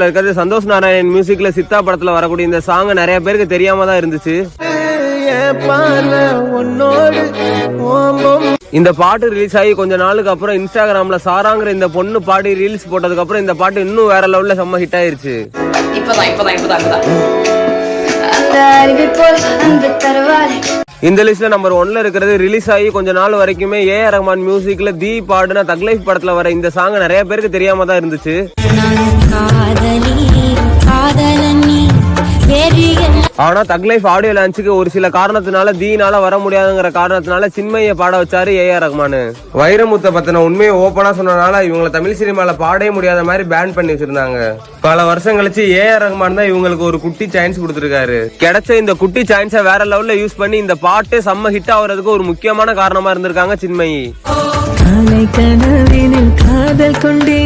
இருக்கிறது சந்தோஷ் நாராயணன் மியூசிக்ல சித்தா படத்துல வரக்கூடிய இந்த சாங் நிறைய பேருக்கு தெரியாம தான் இருந்துச்சு. இந்த பாட்டு ரிலீஸ் ஆகி கொஞ்ச நாளுக்கு அப்புறம் இன்ஸ்டாகிராம்ல சாராங்கிற இந்த பொண்ணு பாடி ரீல்ஸ் போட்டதுக்கு அப்புறம் இந்த பாட்டு இன்னும் வேற லெவல்ல செம்ம ஹிட் ஆயிருச்சு. இந்த லிஸ்ட்ல நம்பர் 1ல இருக்கிறது ரிலீஸ் ஆகி கொஞ்ச நாள் வரைக்குமே ஏஆர் ரஹ்மான் மியூசிக்ல தி பாடுன தக் லைஃப் படத்துல வர இந்த சாங் நிறைய பேருக்கு தெரியாம தான் இருந்துச்சு. ஆனா தக் லைஃப் ஆடியோ லான்ச்சுக்கு ஒரு சில காரணத்தினால தீனால வர முடியாதுங்கிற காரணத்தினால சின்மையை பாட வச்சாரு ஏஆர் ரஹ்மான். வைரமுத்த பத்தின உண்மையை ஓபனா சொன்னனால இவங்களை தமிழ் சினிமால பாடவே முடியாத மாதிரி பேன் பண்ணி வச்சிருந்தாங்க. பல வருஷம் கழிச்சு ஏஆர் ரஹ்மான் தான் இவங்களுக்கு ஒரு குட்டி சான்ஸ் கொடுத்திருக்காரு. கிடைச்ச இந்த குட்டி சான்ஸை வேற லெவல்ல யூஸ் பண்ணி இந்த பாட்டு செம்ம ஹிட் ஆகுறதுக்கு ஒரு முக்கியமான காரணமா இருந்திருக்காங்க சின்மயி. காதல் கொண்டே